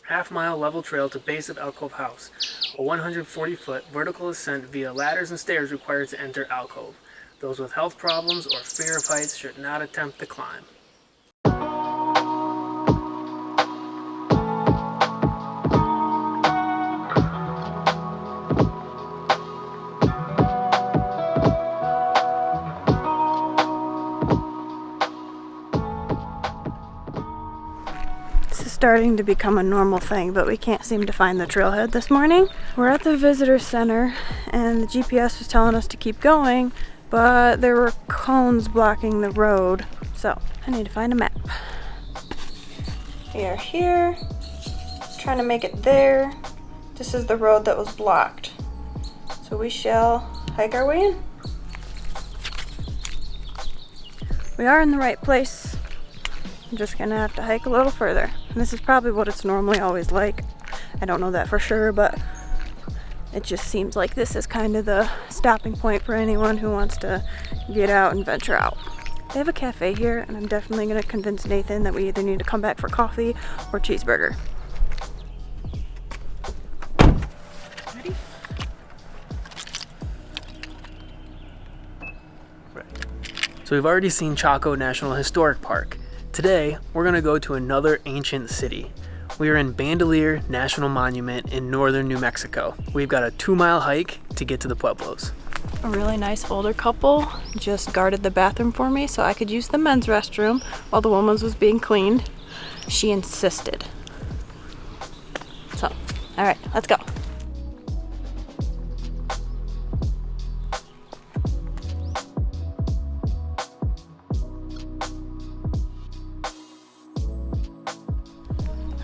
half-mile level trail to base of Alcove House. A 140-foot vertical ascent via ladders and stairs required to enter Alcove. Those with health problems or fear of heights should not attempt the climb. Starting to become a normal thing, but we can't seem to find the trailhead this morning. We're at the visitor center and the GPS was telling us to keep going, but there were cones blocking the road, so I need to find a map. We are here, trying to make it there. This is the road that was blocked, so we shall hike our way in. We are in the right place. I'm just gonna have to hike a little further. And this is probably what it's normally always like. I don't know that for sure, but it just seems like this is kind of the stopping point for anyone who wants to get out and venture out. They have a cafe here, and I'm definitely gonna convince Nathan that we either need to come back for coffee or cheeseburger. Ready? Right. So we've already seen Chaco National Historic Park. Today, we're going to go to another ancient city. We are in Bandelier National Monument in northern New Mexico. We've got a 2-mile hike to get to the pueblos. A really nice older couple just guarded the bathroom for me so I could use the men's restroom while the woman's was being cleaned. She insisted. So, all right, let's go.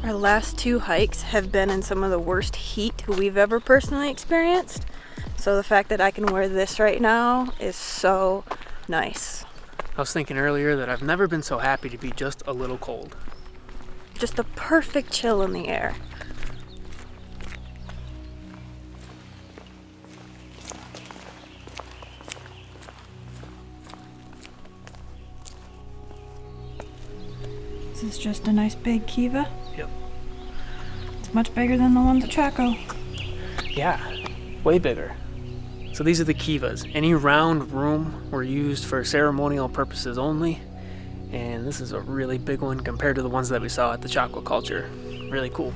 Our last 2 hikes have been in some of the worst heat we've ever personally experienced. So the fact that I can wear this right now is so nice. I was thinking earlier that I've never been so happy to be just a little cold. Just the perfect chill in the air. This is just a nice big kiva. Yep. It's much bigger than the ones at Chaco. Yeah, way bigger. So these are the kivas. Any round room were used for ceremonial purposes only. And this is a really big one compared to the ones that we saw at the Chaco culture. Really cool.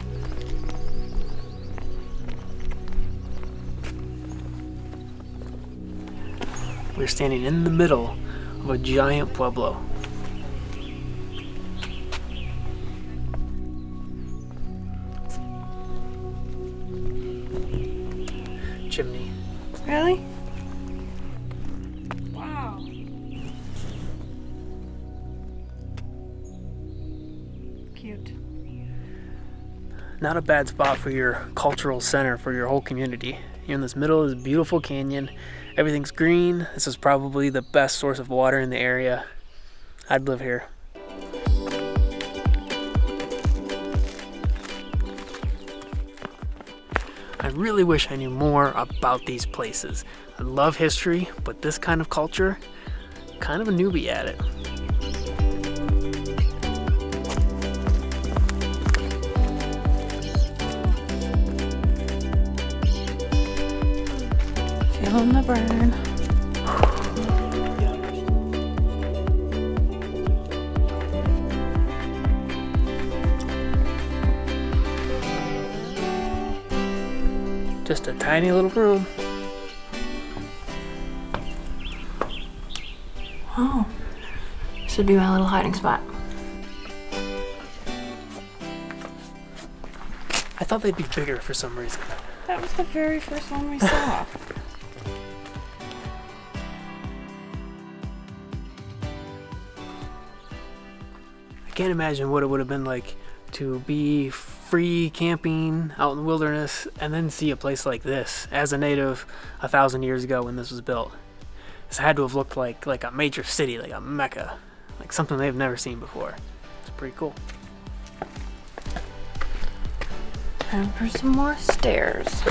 We're standing in the middle of a giant pueblo. Chimney. Really? Wow. Cute. Not a bad spot for your cultural center for your whole community. You're in this middle of this beautiful canyon. Everything's green. This is probably the best source of water in the area. I'd live here. I really wish I knew more about these places. I love history, but this kind of culture, kind of a newbie at it. Feeling the burn. Just a tiny little room. Oh, this would be my little hiding spot. I thought they'd be bigger for some reason. That was the very first one we saw. I can't imagine what it would have been like to be free camping out in the wilderness and then see a place like this as a native 1,000 years ago when this was built. This had to have looked like a major city, like a mecca, like something they've never seen before. It's pretty cool. Time for some more stairs.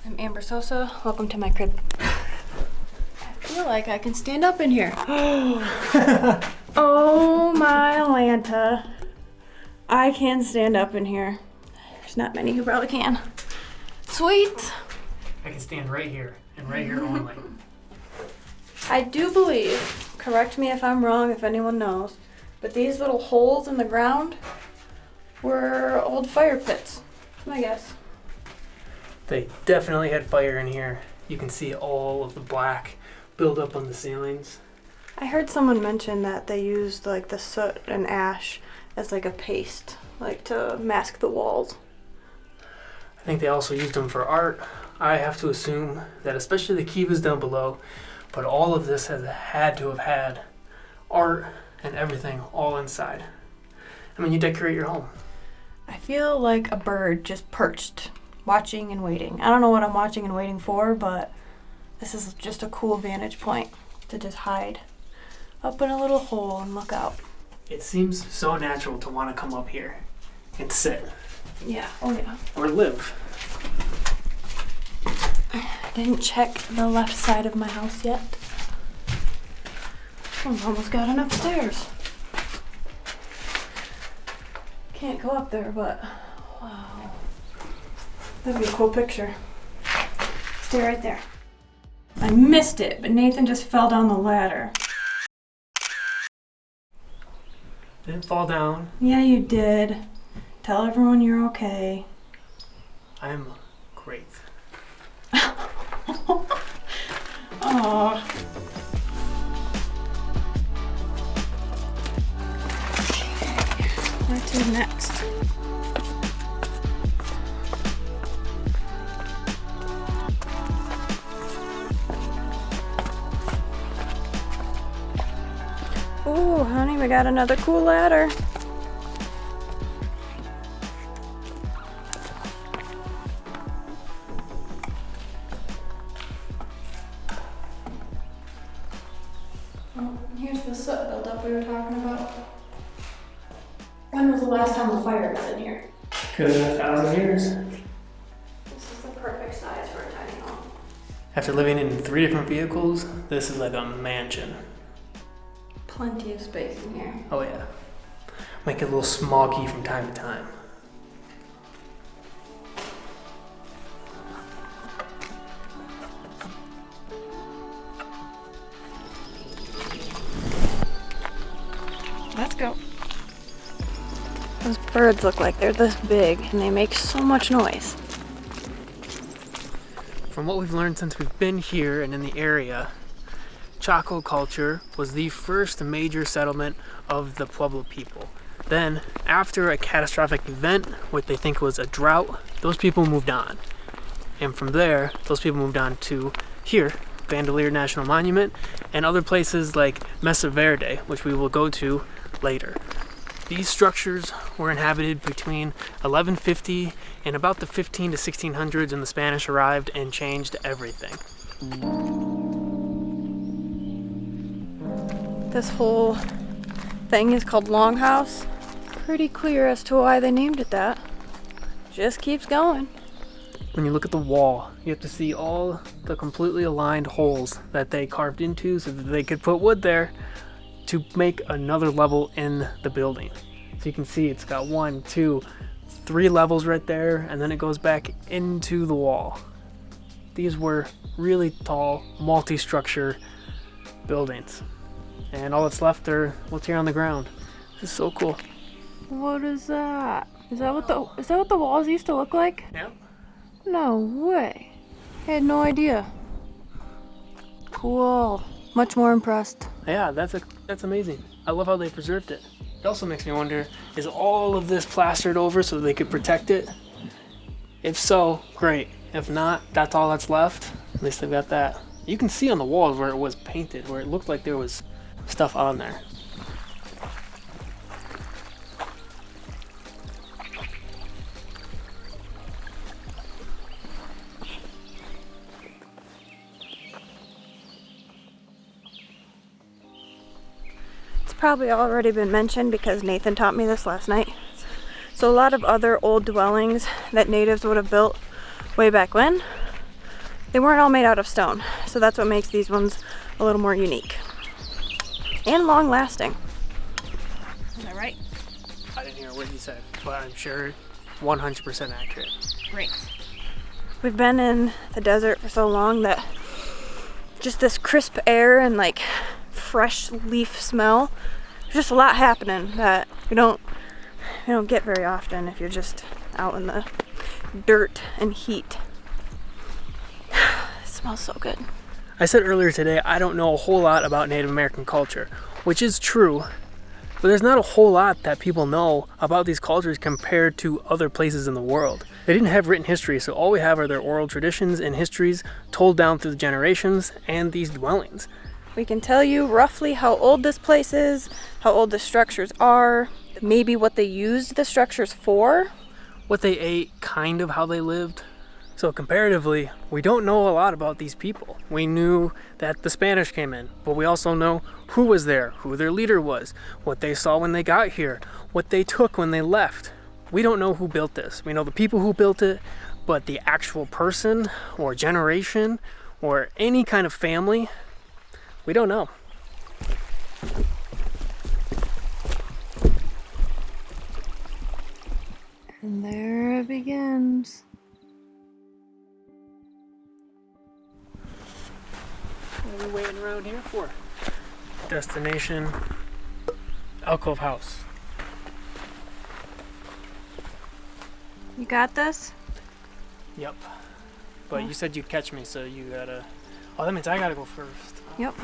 I'm Amber Sosa. Welcome to my crib. I feel like I can stand up in here. Oh my Lanta. I can stand up in here. There's not many who probably can. Sweet. I can stand right here and right here only. I do believe, correct me if I'm wrong, if anyone knows, but these little holes in the ground were old fire pits. That's my guess. They definitely had fire in here. You can see all of the black build up on the ceilings. I heard someone mention that they used like the soot and ash as like a paste, like to mask the walls. I think they also used them for art. I have to assume that especially the kivas down below, but all of this has had to have had art and everything all inside. I mean, you decorate your home. I feel like a bird just perched, watching and waiting. I don't know what I'm watching and waiting for, but this is just a cool vantage point to just hide up in a little hole and look out. It seems so natural to want to come up here and sit. Yeah, oh yeah. Or live. I didn't check the left side of my house yet. I've almost gotten upstairs. Can't go up there, but wow. That'd be a cool picture. Stay right there. I missed it, but Nathan just fell down the ladder. Didn't fall down. Yeah, you did. Tell everyone you're okay. I'm great. Aww. Where to next? Ooh, honey, we got another cool ladder. Oh, here's the soot buildup we were talking about. When was the last time the fire was in here? Could have been 1,000 years. This is the perfect size for a tiny home. After living in 3 different vehicles, this is like a mansion. Plenty of space in here. Oh yeah. Make it a little smoggy from time to time. Let's go. Those birds look like they're this big and they make so much noise. From what we've learned since we've been here and in the area, Chaco culture was the first major settlement of the Pueblo people. Then, after a catastrophic event, what they think was a drought, those people moved on. And from there, those people moved on to here, Bandelier National Monument, and other places like Mesa Verde, which we will go to later. These structures were inhabited between 1150 and about the 15 to 1600s when the Spanish arrived and changed everything. This whole thing is called Longhouse. Pretty clear as to why they named it that. Just keeps going. When you look at the wall, you have to see all the completely aligned holes that they carved into so that they could put wood there to make another level in the building. So you can see it's got 1, 2, 3 levels right there, and then it goes back into the wall. These were really tall, multi-structure buildings. And all that's left are what's here on the ground. This is so cool. What is that? Is that what the walls used to look like? Yeah. No way. I had no idea. Cool. Much more impressed. Yeah, that's amazing. I love how they preserved it. It also makes me wonder, is all of this plastered over so they could protect it? If so, great. If not, that's all that's left. At least they've got that. You can see on the walls where it was painted, where it looked like there was stuff on there. It's probably already been mentioned because Nathan taught me this last night. So a lot of other old dwellings that natives would have built way back when they weren't all made out of stone. So that's what makes these ones a little more unique. And long lasting. Is that right? I didn't hear what you said, but I'm sure 100% accurate. Great. We've been in the desert for so long that just this crisp air and like fresh leaf smell, there's just a lot happening that you don't get very often if you're just out in the dirt and heat. It smells so good. I said earlier today I don't know a whole lot about Native American culture, which is true, but there's not a whole lot that people know about these cultures compared to other places in the world. They didn't have written history, so all we have are their oral traditions and histories told down through the generations and these dwellings. We can tell you roughly how old this place is, how old the structures are, maybe what they used the structures for. What they ate, kind of how they lived. So comparatively, we don't know a lot about these people. We knew that the Spanish came in, but we also know who was there, who their leader was, what they saw when they got here, what they took when they left. We don't know who built this. We know the people who built it, but the actual person or generation or any kind of family, we don't know. And there it begins. What are we waiting around here for? Destination, Alcove House. You got this? Yep. But you said you'd catch me, so you gotta... Oh, that means I gotta go first. Yep.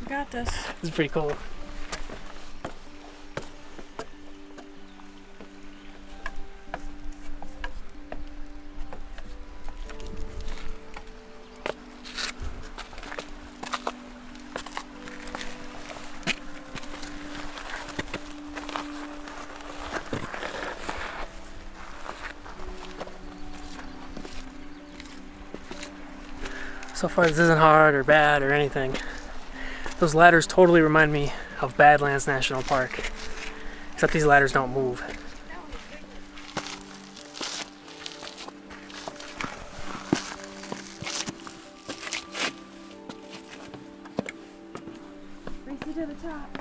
You got this. This is pretty cool. So far this isn't hard or bad or anything. Those ladders totally remind me of Badlands National Park. Except these ladders don't move. Race you to the top.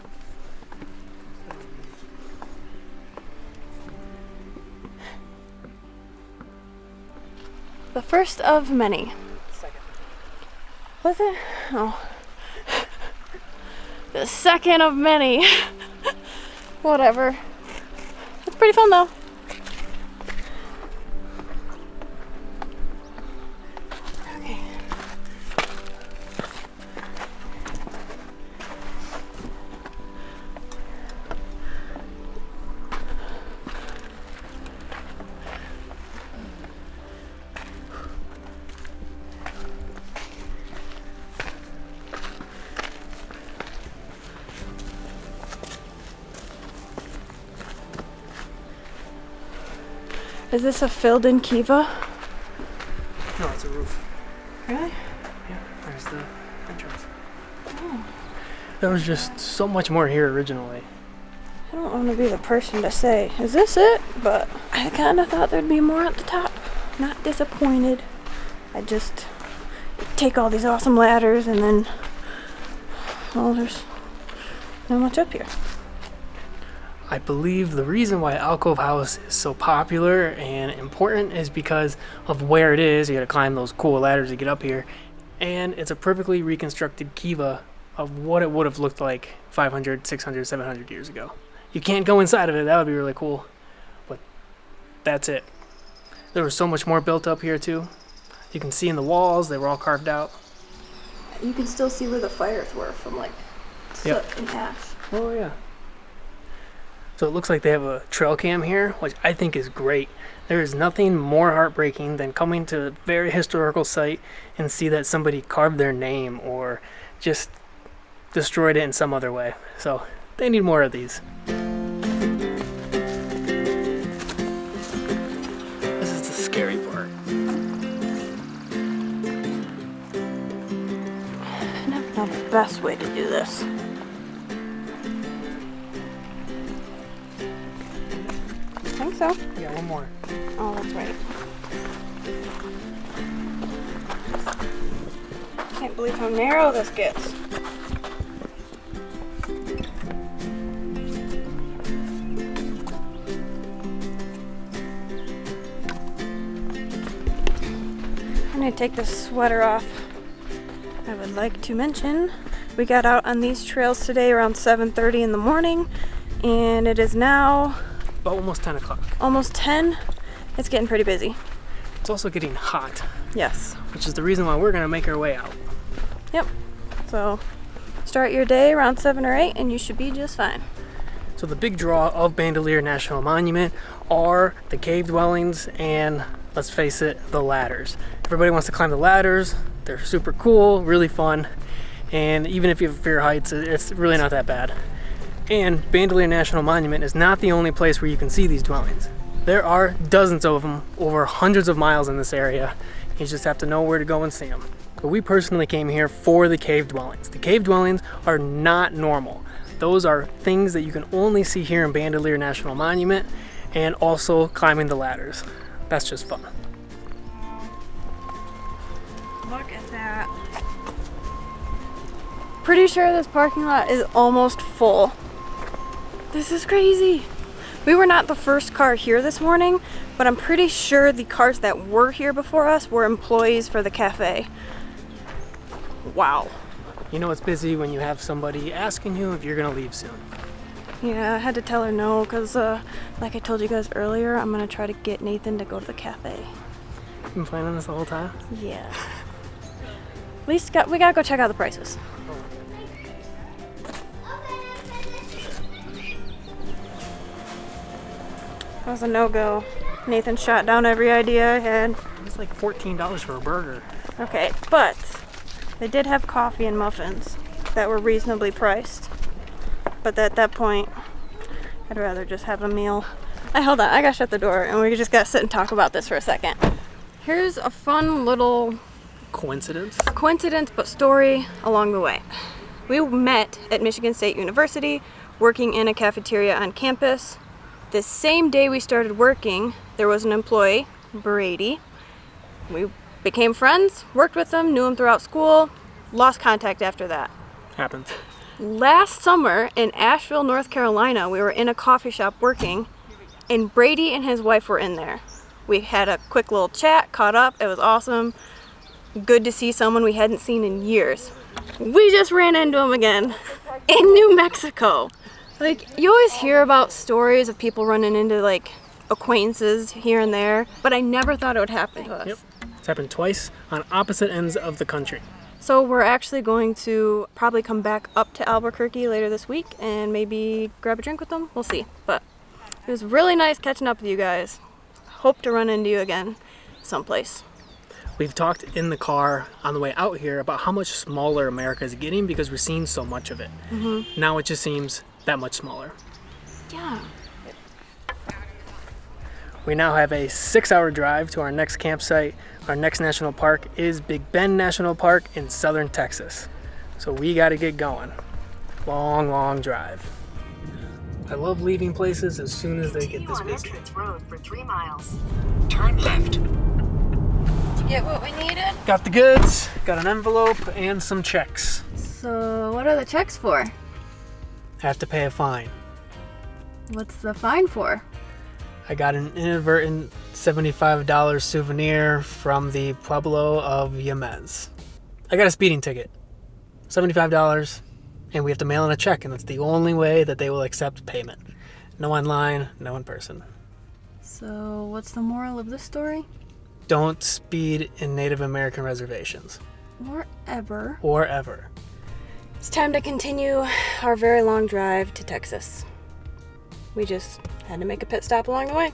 The first of many. Was it? Oh. The second of many. Whatever. It's pretty fun though. Okay. Is this a filled-in kiva? No, it's a roof. Really? Yeah, there's the entrance. Oh. There was just so much more here originally. I don't want to be the person to say, is this it? But I kind of thought there'd be more at the top. Not disappointed. I just take all these awesome ladders and then, well, there's not much up here. I believe the reason why Alcove House is so popular and important is because of where it is. You gotta climb those cool ladders to get up here. And it's a perfectly reconstructed kiva of what it would have looked like 500, 600, 700 years ago. You can't go inside of it, that would be really cool. But that's it. There was so much more built up here too. You can see in the walls, they were all carved out. You can still see where the fires were from like soot and ash. Oh yeah. So it looks like they have a trail cam here, which I think is great. There is nothing more heartbreaking than coming to a very historical site and see that somebody carved their name or just destroyed it in some other way. So they need more of these. This is the scary part. I never know the best way to do this. I think so. Yeah, one more. Oh, that's right. believe how narrow this gets. I'm gonna take this sweater off. I would like to mention we got out on these trails today around 7:30 in the morning, and it is now About almost 10 o'clock. almost 10. It's getting pretty busy. It's also getting hot, Yes. which is the reason why we're gonna make our way out. Yep. So start your day around 7 or 8 and you should be just fine. So the big draw of Bandelier National Monument are the cave dwellings and, let's face it, the ladders. Everybody wants to climb the ladders. They're super cool, really fun. And even if you have fear of heights, it's really not that bad. And Bandelier National Monument is not the only place where you can see these dwellings. There are dozens of them over hundreds of miles in this area. You just have to know where to go and see them. But we personally came here for the cave dwellings. The cave dwellings are not normal. Those are things that you can only see here in Bandelier National Monument, and also climbing the ladders. That's just fun. Look at that. Pretty sure this parking lot is almost full. This is crazy. We were not the first car here this morning, but I'm pretty sure the cars that were here before us were employees for the cafe. Wow. You know it's busy when you have somebody asking you if you're gonna leave soon. Yeah, I had to tell her no because, like I told you guys earlier, I'm gonna try to get Nathan to go to the cafe. You've been planning this the whole time? Yeah. At least we gotta go check out the prices. That was a no-go. Nathan shot down every idea I had. It was like $14 for a burger. Okay, but they did have coffee and muffins that were reasonably priced. But at that point, I'd rather just have a meal. Hold on, I gotta shut the door and we just gotta sit and talk about this for a second. Here's a fun little Coincidence? coincidence but story along the way. We met at Michigan State University working in a cafeteria on campus. The same day we started working, there was an employee, Brady. We became friends, worked with him, knew him throughout school, lost contact after that. Happens. Last summer in Asheville, North Carolina, we were in a coffee shop working, and Brady and his wife were in there. We had a quick little chat, caught up, it was awesome. Good to see someone we hadn't seen in years. We just ran into him again in New Mexico. Like, you always hear about stories of people running into, like, acquaintances here and there, but I never thought it would happen to us. Yep. It's happened twice on opposite ends of the country. So we're actually going to probably come back up to Albuquerque later this week and maybe grab a drink with them. We'll see. But it was really nice catching up with you guys. Hope to run into you again someplace. We've talked in the car on the way out here about how much smaller America is getting because we're seeing so much of it. Mm-hmm. Now it just seems that much smaller. Yeah. We now have a 6-hour drive to our next campsite. Our next national park is Big Bend National Park in southern Texas. So we got to get going. Long, long drive. I love leaving places as soon as they get this busy. Road for 3 miles. Turn left. Did you get what we needed? Got the goods, got an envelope, and some checks. So what are the checks for? Have to pay a fine. What's the fine for? I got an inadvertent $75 souvenir from the pueblo of Yemez. I got a speeding ticket. $75, and we have to mail in a check, and that's the only way that they will accept payment. No online, no in person. So what's the moral of this story? Don't speed in Native American reservations. Or ever. Or ever. It's time to continue our very long drive to Texas. We just had to make a pit stop along the way.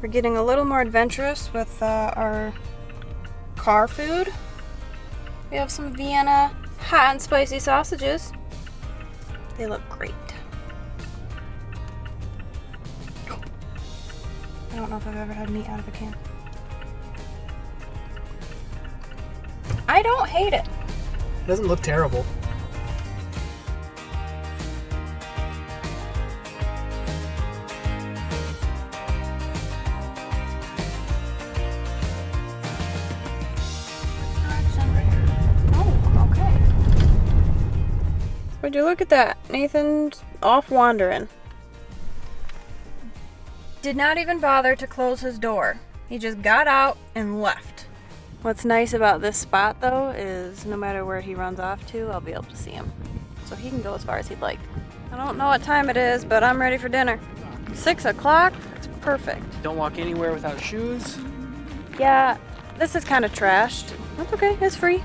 We're getting a little more adventurous with our car food. We have some Vienna hot and spicy sausages. They look great. I don't know if I've ever had meat out of a can. I don't hate it. It doesn't look terrible. Would you look at that? Nathan's off wandering. Did not even bother to close his door. He just got out and left. What's nice about this spot though is no matter where he runs off to, I'll be able to see him. So he can go as far as he'd like. I don't know what time it is, but I'm ready for dinner. 6 o'clock? It's perfect. Don't walk anywhere without shoes. Yeah, this is kind of trashed. That's okay, it's free.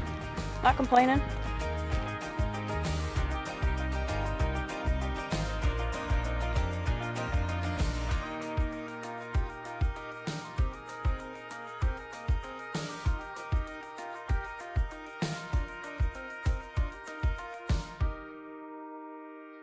Not complaining.